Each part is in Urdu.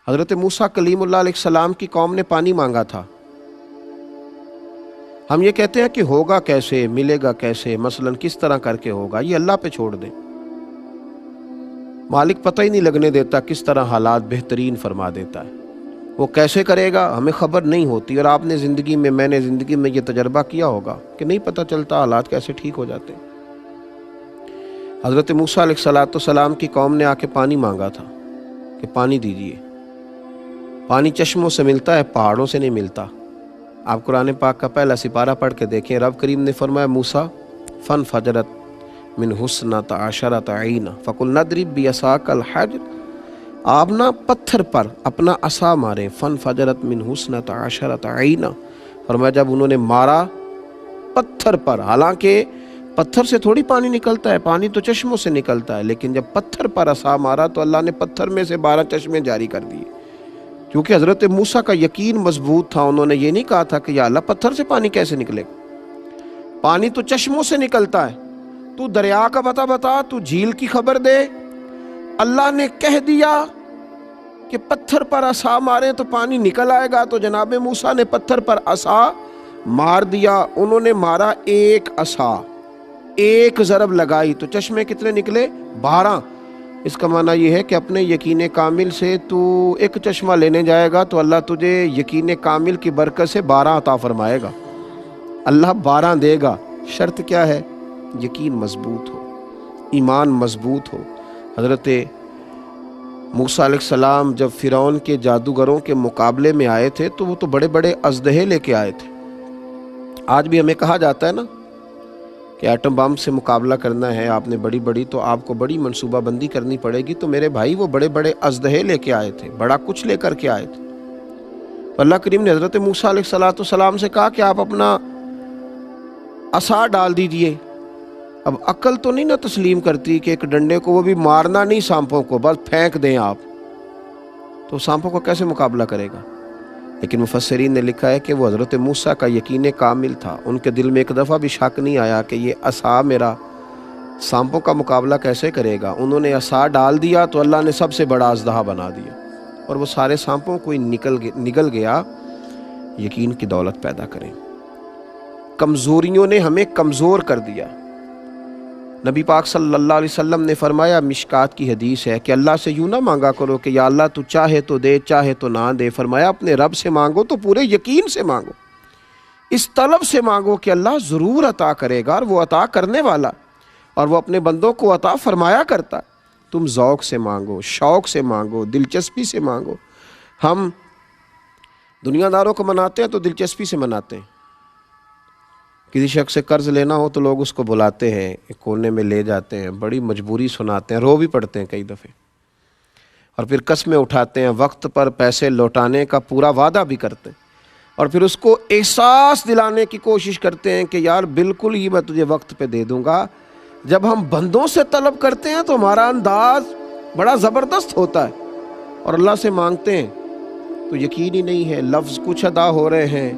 حضرت موسیٰ کلیم اللہ علیہ السلام کی قوم نے پانی مانگا تھا. ہم یہ کہتے ہیں کہ ہوگا کیسے، ملے گا کیسے، مثلا کس طرح کر کے ہوگا، یہ اللہ پہ چھوڑ دیں. مالک پتہ ہی نہیں لگنے دیتا کس طرح حالات بہترین فرما دیتا ہے. وہ کیسے کرے گا ہمیں خبر نہیں ہوتی، اور آپ نے زندگی میں، میں نے زندگی میں یہ تجربہ کیا ہوگا کہ نہیں پتہ چلتا حالات کیسے ٹھیک ہو جاتے ہیں. حضرت موسیٰ علیہ السلام کی قوم نے آ کے پانی مانگا تھا کہ پانی دیجیے. پانی چشموں سے ملتا ہے، پہاڑوں سے نہیں ملتا. آپ قرآن پاک کا پہلا سپارہ پڑھ کے دیکھیں، رب کریم نے فرمایا موسیٰ فن فجرت من حسنۃ عشرۃ عینا فقلنا اضرب بعصاک الحجر. آپ نہ پتھر پر اپنا عصا مارے، فن فجرت من حسنۃ عشرۃ عینا. فرمایا جب انہوں نے مارا پتھر پر، حالانکہ پتھر سے تھوڑی پانی نکلتا ہے، پانی تو چشموں سے نکلتا ہے، لیکن جب پتھر پر عصا مارا تو اللہ نے پتھر میں سے 12 چشمے جاری کر دیے. کیونکہ حضرت موسیٰ کا یقین مضبوط تھا. انہوں نے یہ نہیں کہا تھا کہ یا اللہ پتھر سے پانی کیسے نکلے گا، پانی تو چشموں سے نکلتا ہے، تو دریا کا بتا، تو جھیل کی خبر دے. اللہ نے کہہ دیا کہ پتھر پر عصا مارے تو پانی نکل آئے گا، تو جناب موسیٰ نے پتھر پر عصا مار دیا. انہوں نے مارا ایک عصا، ایک ضرب لگائی تو چشمے کتنے نکلے؟ 12. اس کا معنی یہ ہے کہ اپنے یقین کامل سے تو ایک چشمہ لینے جائے گا تو اللہ تجھے یقین کامل کی برکت سے 12 عطا فرمائے گا. اللہ 12 دے گا. شرط کیا ہے؟ یقین مضبوط ہو، ایمان مضبوط ہو. حضرت موسیٰ علیہ السلام جب فرعون کے جادوگروں کے مقابلے میں آئے تھے تو وہ تو بڑے بڑے اژدہے لے کے آئے تھے. آج بھی ہمیں کہا جاتا ہے نا کہ ایٹم بم سے مقابلہ کرنا ہے آپ نے بڑی تو آپ کو بڑی منصوبہ بندی کرنی پڑے گی. تو میرے بھائی وہ بڑے بڑے اژدہے لے کے آئے تھے، بڑا کچھ لے کر کے آئے تھے. تو اللہ کریم نے حضرت موسیٰ علیہ السلام سے کہا کہ آپ اپنا عصا ڈال دیجئے. اب عقل تو نہیں نہ تسلیم کرتی کہ ایک ڈنڈے کو، وہ بھی مارنا نہیں سانپوں کو، بس پھینک دیں آپ، تو سانپوں کو کیسے مقابلہ کرے گا؟ لیکن مفسرین نے لکھا ہے کہ وہ حضرت موسیٰ کا یقین کامل تھا. ان کے دل میں ایک دفعہ بھی شک نہیں آیا کہ یہ عصا میرا سانپوں کا مقابلہ کیسے کرے گا. انہوں نے عصا ڈال دیا تو اللہ نے سب سے بڑا اژدہا بنا دیا، اور وہ سارے سانپوں کو نگل گیا. یقین کی دولت پیدا کریں. کمزوریوں نے ہمیں کمزور کر دیا. نبی پاک صلی اللہ علیہ وسلم نے فرمایا، مشکات کی حدیث ہے کہ اللہ سے یوں نہ مانگا کرو کہ یا اللہ تو چاہے تو دے، چاہے تو نہ دے. فرمایا اپنے رب سے مانگو تو پورے یقین سے مانگو، اس طلب سے مانگو کہ اللہ ضرور عطا کرے گا، اور وہ عطا کرنے والا، اور وہ اپنے بندوں کو عطا فرمایا کرتا. تم ذوق سے مانگو، شوق سے مانگو، دلچسپی سے مانگو. ہم دنیا داروں کو مناتے ہیں تو دلچسپی سے مناتے ہیں. کسی شخص سے قرض لینا ہو تو لوگ اس کو بلاتے ہیں، ایک کونے میں لے جاتے ہیں، بڑی مجبوری سناتے ہیں، رو بھی پڑتے ہیں کئی دفعے، اور پھر قسمیں اٹھاتے ہیں، وقت پر پیسے لوٹانے کا پورا وعدہ بھی کرتے ہیں، اور پھر اس کو احساس دلانے کی کوشش کرتے ہیں کہ یار بالکل ہی میں تجھے وقت پہ دے دوں گا. جب ہم بندوں سے طلب کرتے ہیں تو ہمارا انداز بڑا زبردست ہوتا ہے، اور اللہ سے مانگتے ہیں تو یقین ہی نہیں ہے. لفظ کچھ ادا ہو رہے ہیں،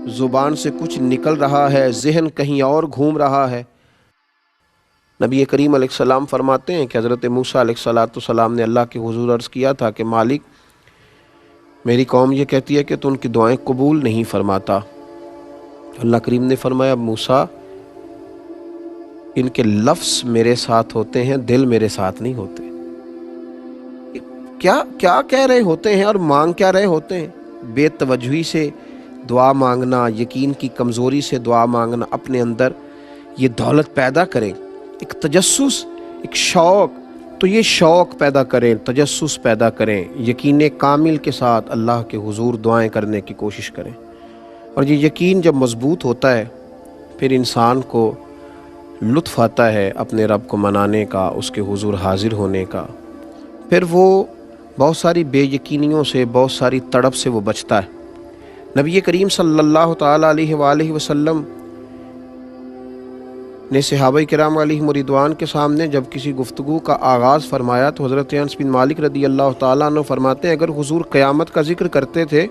زبان سے کچھ نکل رہا ہے، ذہن کہیں اور گھوم رہا ہے. نبی کریم علیہ السلام فرماتے ہیں کہ حضرت موسیٰ علیہ السلام نے اللہ کے حضور عرض کیا تھا کہ مالک میری قوم یہ کہتی ہے کہ تو ان کی دعائیں قبول نہیں فرماتا. اللہ کریم نے فرمایا موسیٰ ان کے لفظ میرے ساتھ ہوتے ہیں، دل میرے ساتھ نہیں ہوتے. کیا کہہ رہے ہوتے ہیں اور مانگ کیا رہے ہوتے ہیں؟ بے توجہی سے دعا مانگنا، یقین کی کمزوری سے دعا مانگنا. اپنے اندر یہ دولت پیدا کریں، ایک تجسس، ایک شوق. تو یہ شوق پیدا کریں، تجسس پیدا کریں، یقین کامل کے ساتھ اللہ کے حضور دعائیں کرنے کی کوشش کریں. اور یہ یقین جب مضبوط ہوتا ہے پھر انسان کو لطف آتا ہے اپنے رب کو منانے کا، اس کے حضور حاضر ہونے کا. پھر وہ بہت ساری بے یقینیوں سے، بہت ساری تڑپ سے وہ بچتا ہے. نبی کریم صلی اللہ تعالیٰ علیہ وآلہ وسلم نے صحابہ کرام علیہم رضوان کے سامنے جب کسی گفتگو کا آغاز فرمایا تو حضرت انس بن مالک رضی اللہ تعالیٰ عنہ فرماتے ہیں اگر حضور قیامت کا ذکر کرتے تھے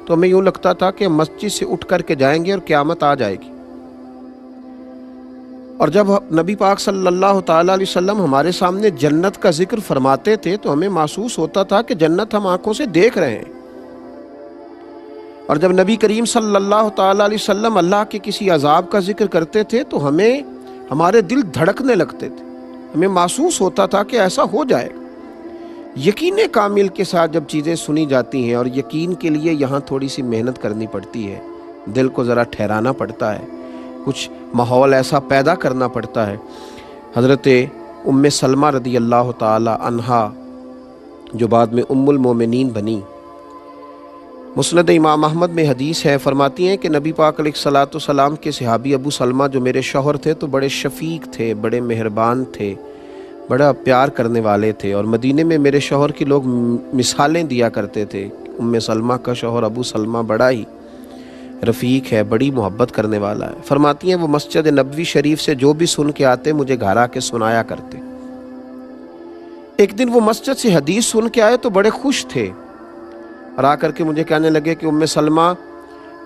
تو ہمیں یوں لگتا تھا کہ مسجد سے اٹھ کر کے جائیں گے اور قیامت آ جائے گی. اور جب نبی پاک صلی اللہ تعالیٰ علیہ وسلم ہمارے سامنے جنت کا ذکر فرماتے تھے تو ہمیں محسوس ہوتا تھا کہ جنت ہم آنکھوں سے دیکھ رہے ہیں، اور جب نبی کریم صلی اللہ تعالیٰ علیہ وسلم اللہ کے کسی عذاب کا ذکر کرتے تھے تو ہمارے دل دھڑکنے لگتے تھے، ہمیں محسوس ہوتا تھا کہ ایسا ہو جائے گا۔ یقین کامل کے ساتھ جب چیزیں سنی جاتی ہیں، اور یقین کے لیے یہاں تھوڑی سی محنت کرنی پڑتی ہے، دل کو ذرا ٹھہرانا پڑتا ہے، کچھ ماحول ایسا پیدا کرنا پڑتا ہے۔ حضرت ام سلمہ رضی اللہ تعالی عنہا جو بعد میں ام المومنین بنی، مسند امام احمد میں حدیث ہے، فرماتی ہیں کہ نبی پاک علیہ الصلوۃ والسلام کے صحابی ابو سلمہ جو میرے شوہر تھے تو بڑے شفیق تھے، بڑے مہربان تھے، بڑا پیار کرنے والے تھے، اور مدینے میں میرے شوہر کی لوگ مثالیں دیا کرتے تھے۔ ام سلمہ کا شوہر ابو سلمہ بڑا ہی رفیق ہے، بڑی محبت کرنے والا ہے۔ فرماتی ہیں وہ مسجد نبوی شریف سے جو بھی سن کے آتے مجھے گھر آ کے سنایا کرتے۔ ایک دن وہ مسجد سے حدیث سن کے آئے تو بڑے خوش تھے، اور آ کر کے مجھے کہنے لگے کہ ام سلمہ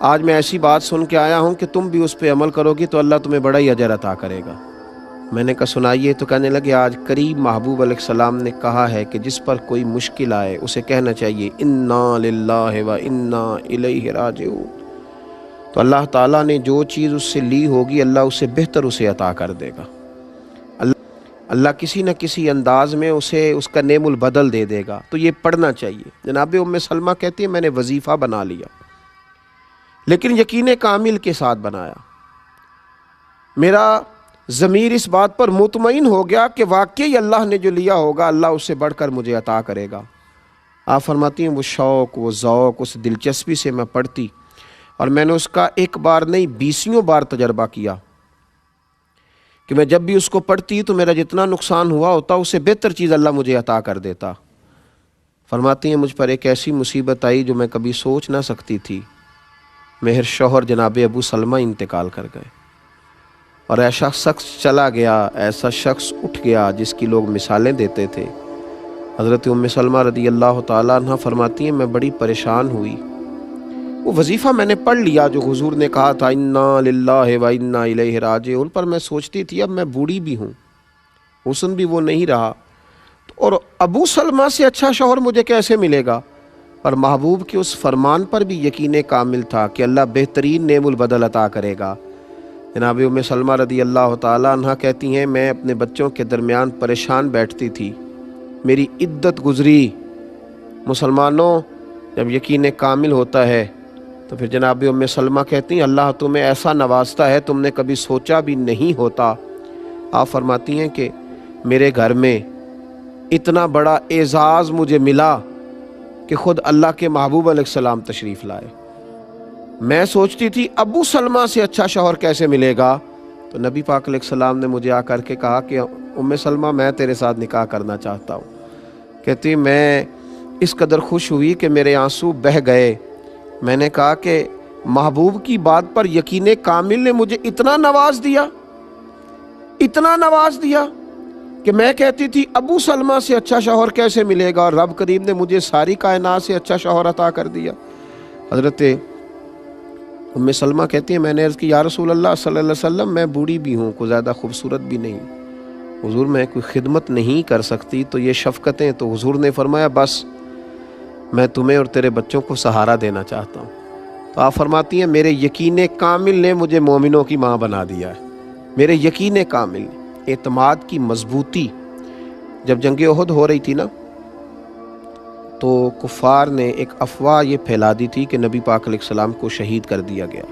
آج میں ایسی بات سن کے آیا ہوں کہ تم بھی اس پہ عمل کرو گی تو اللہ تمہیں بڑا ہی اجر عطا کرے گا۔ میں نے کہا سنائیے، تو کہنے لگے آج قریب محبوب علیہ السلام نے کہا ہے کہ جس پر کوئی مشکل آئے اسے کہنا چاہیے انا للہ و انا الیہ راجعون، تو اللہ تعالیٰ نے جو چیز اس سے لی ہوگی اللہ اسے بہتر اسے عطا کر دے گا، اللہ کسی نہ کسی انداز میں اسے اس کا نعم البدل دے دے گا، تو یہ پڑھنا چاہیے۔ جناب ام سلمہ کہتی ہے میں نے وظیفہ بنا لیا، لیکن یقین کامل کے ساتھ بنایا، میرا ضمیر اس بات پر مطمئن ہو گیا کہ واقعی اللہ نے جو لیا ہوگا اللہ اس سے بڑھ کر مجھے عطا کرے گا۔ آپ فرماتی ہیں وہ شوق، وہ ذوق، اس دلچسپی سے میں پڑھتی، اور میں نے اس کا ایک بار نہیں 20 بار تجربہ کیا کہ میں جب بھی اس کو پڑھتی تو میرا جتنا نقصان ہوا ہوتا اسے بہتر چیز اللہ مجھے عطا کر دیتا۔ فرماتی ہیں مجھ پر ایک ایسی مصیبت آئی جو میں کبھی سوچ نہ سکتی تھی، میرے شوہر جناب ابو سلمہ انتقال کر گئے، اور ایسا شخص چلا گیا، ایسا شخص اٹھ گیا جس کی لوگ مثالیں دیتے تھے۔ حضرت ام سلمہ رضی اللہ تعالیٰ عنہ فرماتی ہیں میں بڑی پریشان ہوئی، وہ وظیفہ میں نے پڑھ لیا جو حضور نے کہا تھا انا للہ و انا الیہ راجعون، پر میں سوچتی تھی اب میں بوڑھی بھی ہوں، حسن بھی وہ نہیں رہا، اور ابو سلمہ سے اچھا شوہر مجھے کیسے ملے گا؟ پر محبوب کے اس فرمان پر بھی یقین کامل تھا کہ اللہ بہترین نعم البدل عطا کرے گا۔ جناب ام سلمہ رضی اللہ تعالیٰ عنہ کہتی ہیں میں اپنے بچوں کے درمیان پریشان بیٹھتی تھی، میری عدت گزری۔ مسلمانوں جب یقین کامل ہوتا ہے تو پھر جناب ام سلمہ کہتی ہیں اللہ تمہیں ایسا نوازتا ہے تم نے کبھی سوچا بھی نہیں ہوتا۔ آپ فرماتی ہیں کہ میرے گھر میں اتنا بڑا اعزاز مجھے ملا کہ خود اللہ کے محبوب علیہ السلام تشریف لائے۔ میں سوچتی تھی ابو سلمہ سے اچھا شوہر کیسے ملے گا، تو نبی پاک علیہ السلام نے مجھے آ کر کے کہا کہ ام سلمہ میں تیرے ساتھ نکاح کرنا چاہتا ہوں۔ کہتی میں اس قدر خوش ہوئی کہ میرے آنسو بہہ گئے۔ میں نے کہا کہ محبوب کی بات پر یقین کامل نے مجھے اتنا نواز دیا کہ میں کہتی تھی ابو سلمہ سے اچھا شوہر کیسے ملے گا، اور رب کریم نے مجھے ساری کائنات سے اچھا شوہر عطا کر دیا۔ حضرت ام سلمہ کہتی ہیں میں نے عرض کی یا رسول اللہ صلی اللہ علیہ وسلم میں بوڑھی بھی ہوں، کوئی زیادہ خوبصورت بھی نہیں، حضور میں کوئی خدمت نہیں کر سکتی، تو یہ شفقتیں، تو حضور نے فرمایا بس میں تمہیں اور تیرے بچوں کو سہارا دینا چاہتا ہوں۔ تو آپ فرماتی ہیں میرے یقین کامل نے مجھے مومنوں کی ماں بنا دیا ہے، میرے یقین کامل، اعتماد کی مضبوطی۔ جب جنگ احد ہو رہی تھی نا تو کفار نے ایک افواہ یہ پھیلا دی تھی کہ نبی پاک علیہ السلام کو شہید کر دیا گیا،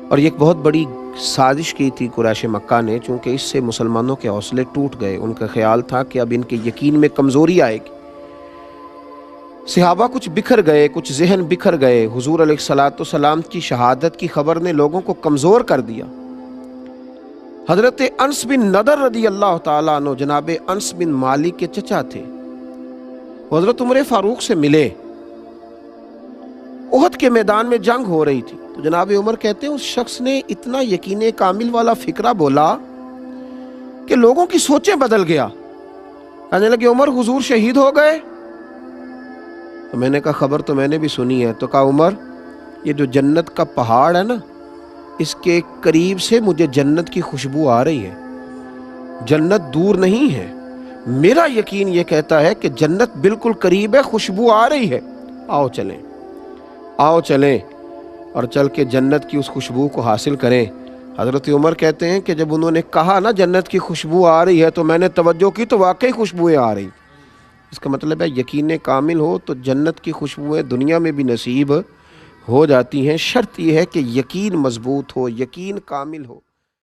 اور یہ ایک بہت بڑی سازش کی تھی قریش مکہ نے، چونکہ اس سے مسلمانوں کے حوصلے ٹوٹ گئے۔ ان کا خیال تھا کہ اب ان کے یقین میں کمزوری آئے گی۔ صحابہ کچھ بکھر گئے، کچھ ذہن بکھر گئے۔ حضور علیہ الصلوۃ والسلام کی شہادت کی خبر نے لوگوں کو کمزور کر دیا۔ حضرت انس بن نضر رضی اللہ تعالیٰ عنہ جناب انس بن مالک کے چچا تھے، حضرت عمر فاروق سے ملے، احد کے میدان میں جنگ ہو رہی تھی، تو جناب عمر کہتے ہیں اس شخص نے اتنا یقین کامل والا فکرہ بولا کہ لوگوں کی سوچیں بدل گیا۔ کہنے لگے عمر حضور شہید ہو گئے؟ تو میں نے کہا خبر تو میں نے بھی سنی ہے۔ تو کہا عمر یہ جو جنت کا پہاڑ ہے نا اس کے قریب سے مجھے جنت کی خوشبو آ رہی ہے، جنت دور نہیں ہے، میرا یقین یہ کہتا ہے کہ جنت بالکل قریب ہے، خوشبو آ رہی ہے، آؤ چلیں، آؤ چلیں اور چل کے جنت کی اس خوشبو کو حاصل کریں۔ حضرت عمر کہتے ہیں کہ جب انہوں نے کہا نا جنت کی خوشبو آ رہی ہے تو میں نے توجہ کی تو واقعی خوشبوئیں آ رہی۔ اس کا مطلب ہے یقین کامل ہو تو جنت کی خوشبوئیں دنیا میں بھی نصیب ہو جاتی ہیں، شرط یہ ہے کہ یقین مضبوط ہو، یقین کامل ہو۔